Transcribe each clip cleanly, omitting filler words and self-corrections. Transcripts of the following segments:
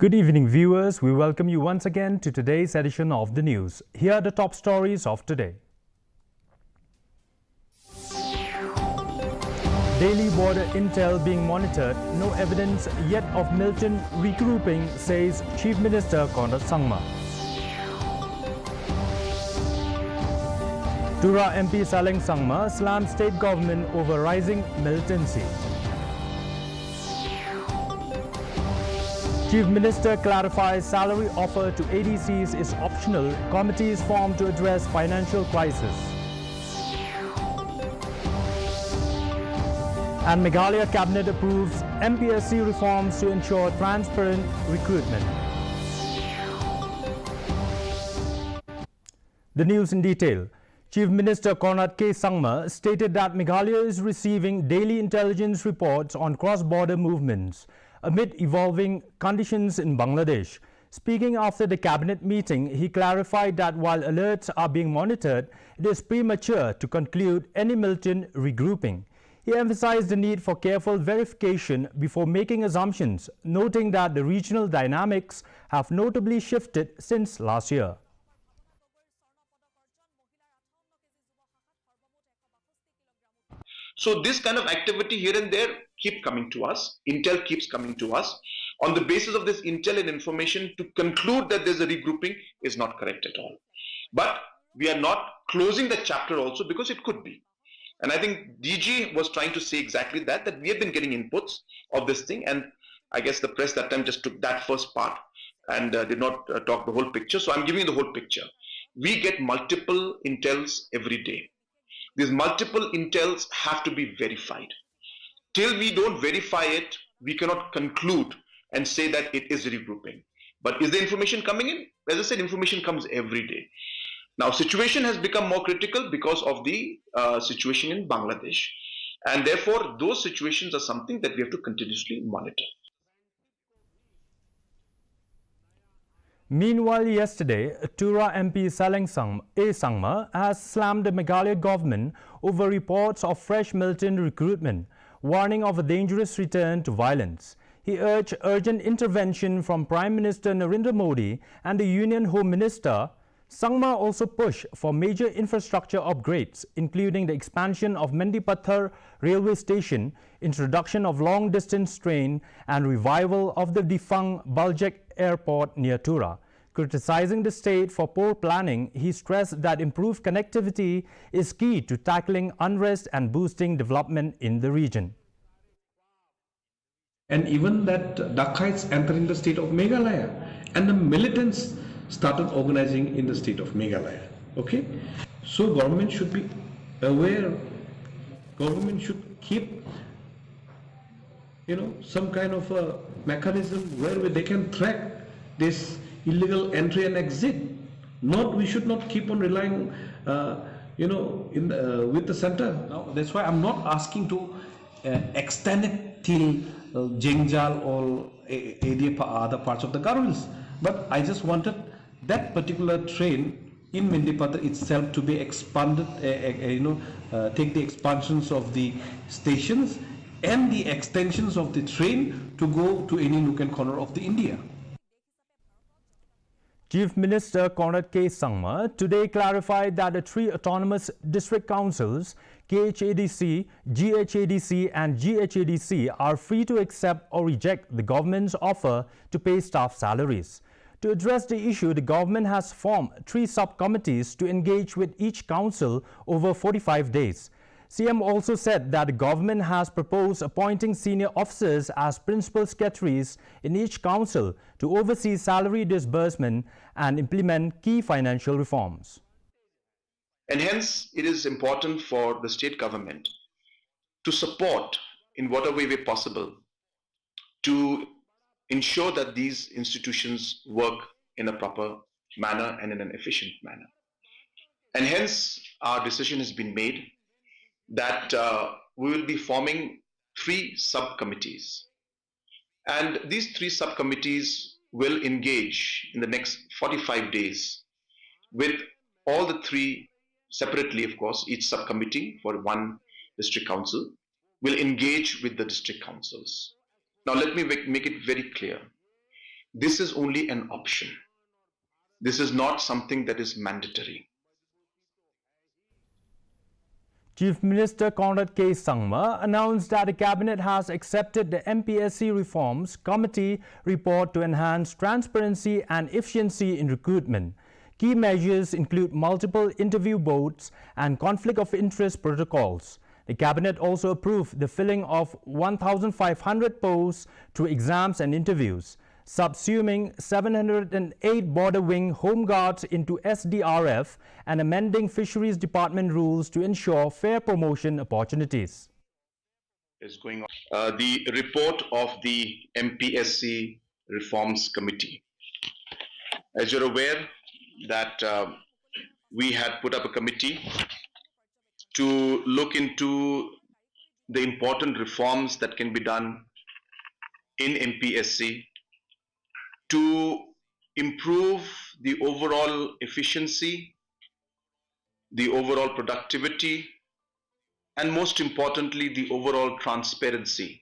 Good evening, viewers. We welcome you once again to today's edition of the news. Here are the top stories of today. Daily border intel being monitored. No evidence yet of militant regrouping, says Chief Minister Conrad Sangma. Tura MP Saleng Sangma slams state government over rising militancy. Chief Minister clarifies salary offer to ADCs is optional. Committees formed to address financial crisis. And Meghalaya Cabinet approves MPSC reforms to ensure transparent recruitment. The news in detail. Chief Minister Conrad K. Sangma stated that Meghalaya is receiving daily intelligence reports on cross-border movements amid evolving conditions in Bangladesh. Speaking after the cabinet meeting, he clarified that while alerts are being monitored, it is premature to conclude any militant regrouping. He emphasized the need for careful verification before making assumptions, noting that the regional dynamics have notably shifted since last year. So this kind of activity here and there keep coming to us. Intel keeps coming to us. On the basis of this intel and information, to conclude that there's a regrouping is not correct at all. But we are not closing the chapter also because it could be. And I think DG was trying to say exactly that we have been getting inputs of this thing. And I guess the press that time just took that first part and did not talk the whole picture. So I'm giving you the whole picture. We get multiple intels every day. These multiple intels have to be verified. Till we don't verify it, we cannot conclude and say that it is regrouping. But is the information coming in? As I said, information comes every day. Now, situation has become more critical because of the situation in Bangladesh. And therefore, those situations are something that we have to continuously monitor. Meanwhile, yesterday, Tura MP Saleng Sangma has slammed the Meghalaya government over reports of fresh militant recruitment, warning of a dangerous return to violence. He urged urgent intervention from Prime Minister Narendra Modi and the Union Home Minister. Sangma also pushed for major infrastructure upgrades, including the expansion of Mendipathar railway station, introduction of long-distance train, and revival of the defunct Baljek airport near Tura. Criticizing the state for poor planning, he stressed that improved connectivity is key to tackling unrest and boosting development in the region. And even that Dakhaites entering the state of Meghalaya, and the militants started organizing in the state of Meghalaya. Okay, so government should be aware. Government should keep, some kind of a mechanism where they can track this illegal entry and exit. We should not keep on relying, with the center. Now, that's why I'm not asking to extend it till Jengjal or other parts of the Garhwals. But I just wanted that particular train in Mendipathar itself to be expanded, take the expansions of the stations and the extensions of the train to go to any nook and corner of the India. Chief Minister Conrad K. Sangma today clarified that the three autonomous district councils, KHADC, GHADC and GHADC, are free to accept or reject the government's offer to pay staff salaries. To address the issue, the government has formed 3 subcommittees to engage with each council over 45 days. CM also said that the government has proposed appointing senior officers as principal secretaries in each council to oversee salary disbursement and implement key financial reforms. And hence, it is important for the state government to support in whatever way possible to ensure that these institutions work in a proper manner and in an efficient manner. And hence, our decision has been made that we will be forming 3 subcommittees. And these 3 subcommittees will engage in the next 45 days with all the 3 separately, of course. Each subcommittee for one district council will engage with the district councils. Now let me make it very clear. this is only an option. This is not something that is mandatory. Chief Minister Conrad K. Sangma announced that the Cabinet has accepted the MPSC Reforms Committee report to enhance transparency and efficiency in recruitment. Key measures include multiple interview boards and conflict of interest protocols. The Cabinet also approved the filling of 1,500 posts through exams and interviews, subsuming 708 border wing home guards into SDRF and amending Fisheries Department rules to ensure fair promotion opportunities. Is going on. The report of the MPSC Reforms Committee. As you're aware that we had put up a committee to look into the important reforms that can be done in MPSC to improve the overall efficiency, the overall productivity, and most importantly, the overall transparency.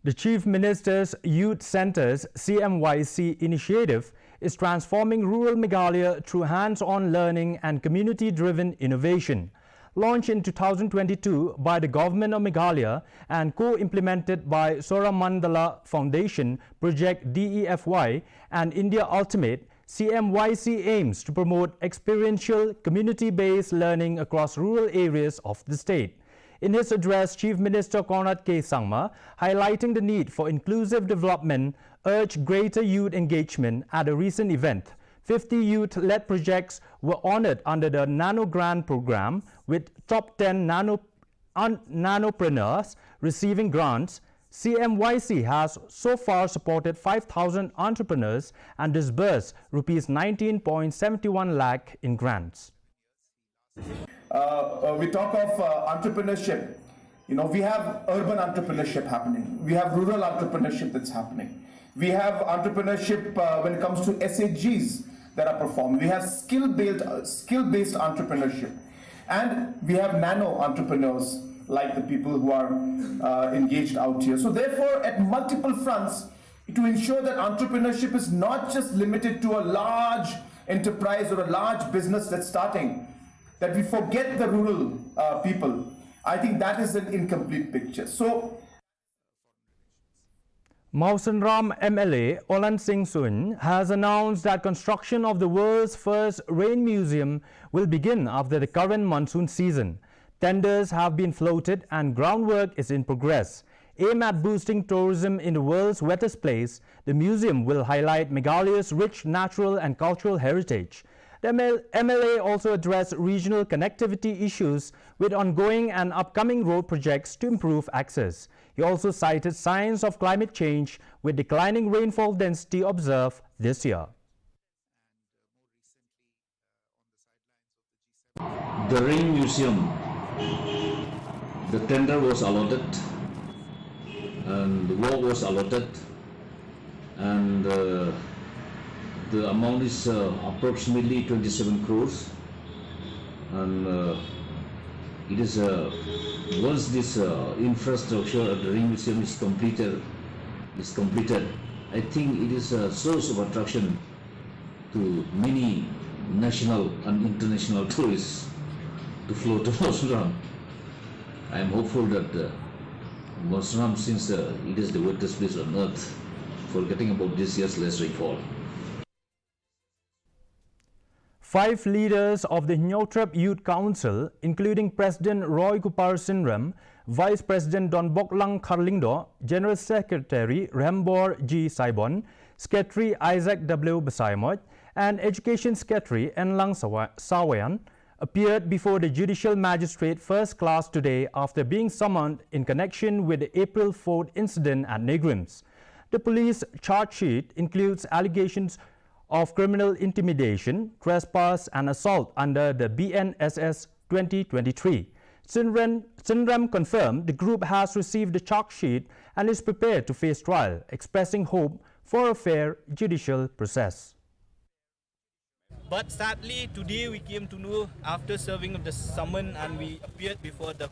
The Chief Minister's Youth Centre's CMYC initiative is transforming rural Meghalaya through hands-on learning and community-driven innovation. Launched in 2022 by the Government of Meghalaya and co-implemented by Soramandala Foundation, Project DEFY and India Ultimate, CMYC aims to promote experiential, community-based learning across rural areas of the state. In his address, Chief Minister Conrad K. Sangma, highlighting the need for inclusive development, urged greater youth engagement at a recent event. 50 youth-led projects were honored under the Nano Grant program, with top 10 nanopreneurs receiving grants. CMYC has so far supported 5,000 entrepreneurs and disbursed Rs 19.71 lakh in grants. We talk of entrepreneurship. You know, we have urban entrepreneurship happening. We have rural entrepreneurship that's happening. We have entrepreneurship when it comes to SHGs that are performed. We have skill-based entrepreneurship. And we have nano entrepreneurs like the people who are engaged out here. So therefore, at multiple fronts, to ensure that entrepreneurship is not just limited to a large enterprise or a large business that's starting, that we forget the rural people. I think that is an incomplete picture. So, Mausanram MLA Olan Singh Sun has announced that construction of the world's first rain museum will begin after the current monsoon season. Tenders have been floated and groundwork is in progress. Aimed at boosting tourism in the world's wettest place, the museum will highlight Meghalaya's rich natural and cultural heritage. The MLA also addressed regional connectivity issues with ongoing and upcoming road projects to improve access. He also cited signs of climate change with declining rainfall density observed this year. The Rain Museum, the tender was allotted and the work was allotted, and the amount is approximately 27 crores, and it is once this infrastructure at the Ring Museum is completed, I think it is a source of attraction to many national and international tourists to flow to Mausanram. I am hopeful that Mausanram, since it is the wettest place on earth, forgetting about this year's less rainfall. 5 leaders of the Nyotrap Youth Council, including President Roy Kupar Sinram, Vice President Don Boklang Karlingdo, General Secretary Rembor G. Saibon, Secretary Isaac W. Basaimot, and Education Secretary Enlang Sawayan, appeared before the Judicial Magistrate First Class today after being summoned in connection with the April 4th incident at Negrims. The police charge sheet includes allegations of criminal intimidation, trespass and assault under the BNSS 2023. Sinram confirmed the group has received the charge sheet and is prepared to face trial, expressing hope for a fair judicial process. But sadly, today we came to know, after serving of the summon and we appeared before the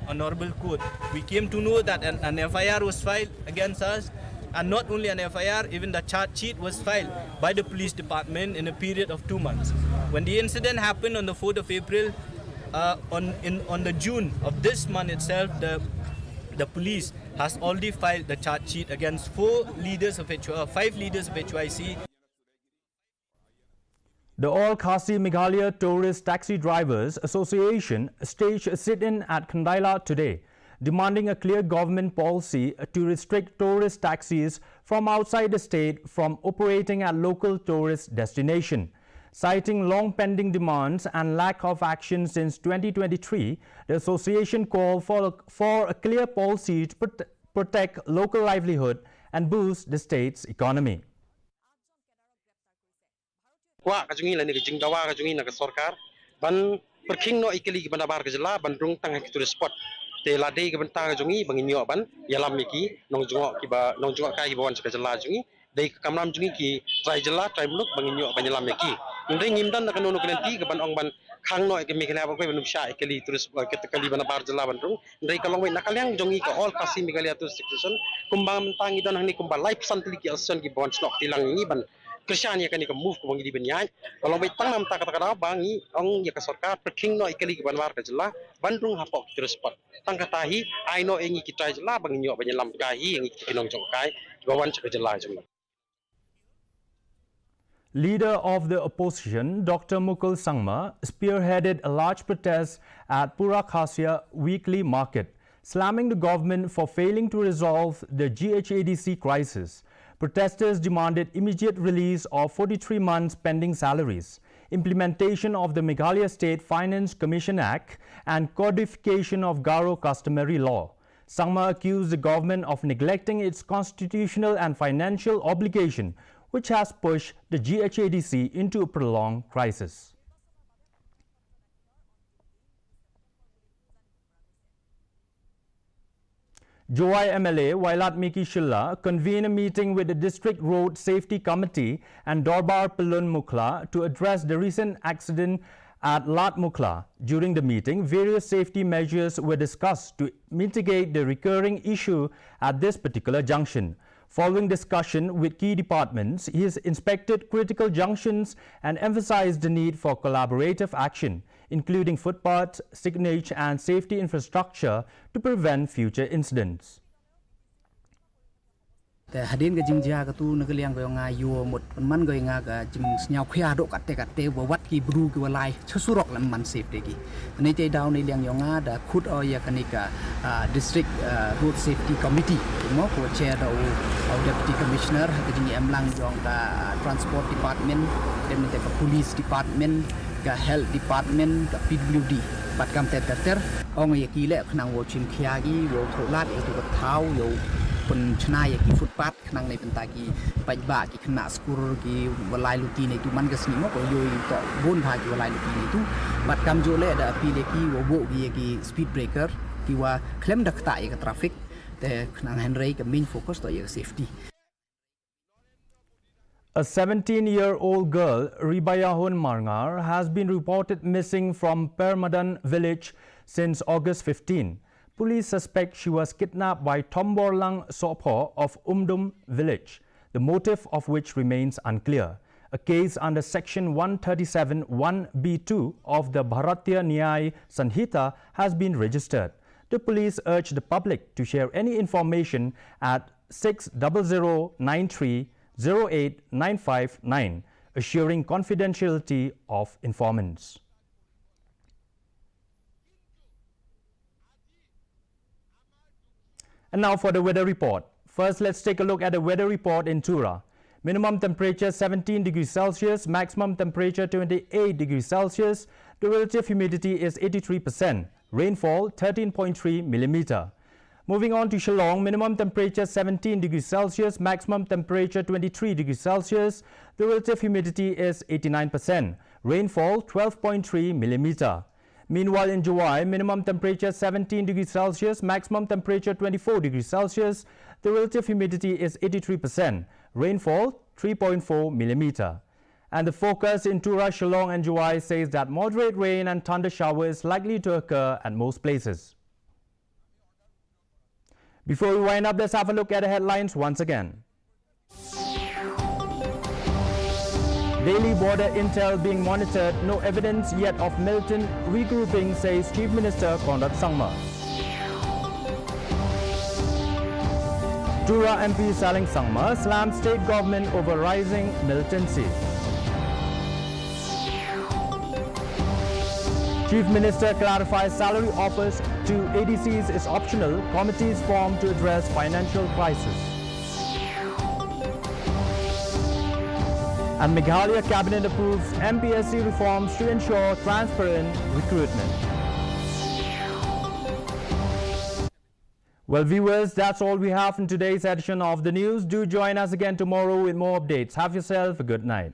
Honorable Court, we came to know that an FIR was filed against us, and not only an FIR, even the charge sheet was filed by the police department in a period of 2 months. When the incident happened on the 4th of April, on the June of this month itself, the police has already filed the charge sheet against 5 leaders of HYC. The All Khasi Meghalaya Tourist Taxi Drivers Association staged a sit-in at Khandaila today, demanding a clear government policy to restrict tourist taxis from outside the state from operating at local tourist destinations. Citing long-pending demands and lack of action since 2023, the association called for a clear policy to protect local livelihood and boost the state's economy. Wa kajungi la ni jing dawa kajungi na sarkar ban perking no ikeli ki banabar ke jela ban rung tang ki spot te la dei ke banta kajungi bangin yo ban yalam miki nong jungo ki ba nong jungo kai bon ke jela jungi dei kamram jungi ki trai jela trai muluk bangin yo ban yalam miki ndai ngimdan na kanono kenenti ke ban ong ban khang no ke mikela ba ko ban sha ikeli turis ke kali banabar jela ban rung ndai kalong we nakalyang jungi ka all kasi Meghalaya tourist section kumbang tangi don hangni kumba life santli ki alson ki bon snok tilang ni ban Krisyan ya kani ka move ko bangi di benyai kalau bai tangnam ta kata bangi ong ya ka sarkar perking no ikali ke banwar ka jela bandung hapok terus spot tang katahi ai no engi kita jela bangi nyo banyalam kahi engi kinong jong kai bawan ka jela jung. Leader of the opposition, Dr. Mukul Sangma, spearheaded a large protest at Pura Khasya weekly market, slamming the government for failing to resolve the GHADC crisis. Protesters demanded immediate release of 43 months pending salaries, implementation of the Meghalaya State Finance Commission Act, and codification of Garo customary law. Sangma accused the government of neglecting its constitutional and financial obligation, which has pushed the GHADC into a prolonged crisis. Joy MLA Wailat Miki Shilla convened a meeting with the District Road Safety Committee and Dorbar Pilun Mukla to address the recent accident at Lat Mukla. During the meeting, various safety measures were discussed to mitigate the recurring issue at this particular junction. Following discussion with key departments, he has inspected critical junctions and emphasized the need for collaborative action, including footpaths, signage and safety infrastructure to prevent future incidents. Hadin ke jingja ke tu negeliang ke nga yo mut man ke nga ke jing snyau khia do katte wat ki bru ki walai chusurok lam man safe de ki nei te daw nei liang yo nga da khut o ya kanika district road safety committee mo ko chair do deputy commissioner ke jing em lang jong ka transport department dem te ka police department ka health department ka PWD bat kam te ter ong ye ki le khnang wo chin khia gi wo tholat e tu ka thau yo pun chna ya ki footpath khnang nei pentaki pajba ki khna skur ki walai luti nei tu man gasni mo ko yo to bon bha ki walai luti nei tu bat kam jo le da pi le ki wo bo ki speed breaker ki wa klem dak ta ya traffic te khnang henrei ka main focus to ya safety. A 17-year-old girl, Ribayahun Marngar, has been reported missing from Permadan village since August 15. Police suspect she was kidnapped by Tomborlang Sopho of Umdum village, the motive of which remains unclear. A case under Section 137(1)(b)(2 of the Bharatiya Nyay Sanhita has been registered. The police urge the public to share any information at 60093 08959, assuring confidentiality of informants. And now for the weather report. First, let's take a look at the weather report in Tura. Minimum temperature 17 degrees Celsius, maximum temperature 28 degrees Celsius. The relative humidity is 83%. Rainfall 13.3 millimeter. Moving on to Shillong, minimum temperature 17 degrees Celsius, maximum temperature 23 degrees Celsius. The relative humidity is 89%. Rainfall 12.3 millimeter. Meanwhile, in July, minimum temperature 17 degrees Celsius, maximum temperature 24 degrees Celsius. The relative humidity is 83%. Rainfall 3.4 millimeter. And the focus in Tura, Shillong and Juwai says that moderate rain and thunder showers likely to occur at most places. Before we wind up, let's have a look at the headlines once again. Daily border intel being monitored, no evidence yet of militant regrouping, says Chief Minister Conrad Sangma. Tura MP Saling Sangma slams state government over rising militancy. Chief Minister clarifies salary offers to ADCs is optional, committees formed to address financial crisis. And Meghalaya Cabinet approves MPSC reforms to ensure transparent recruitment. Well, viewers, that's all we have in today's edition of the news. Do join us again tomorrow with more updates. Have yourself a good night.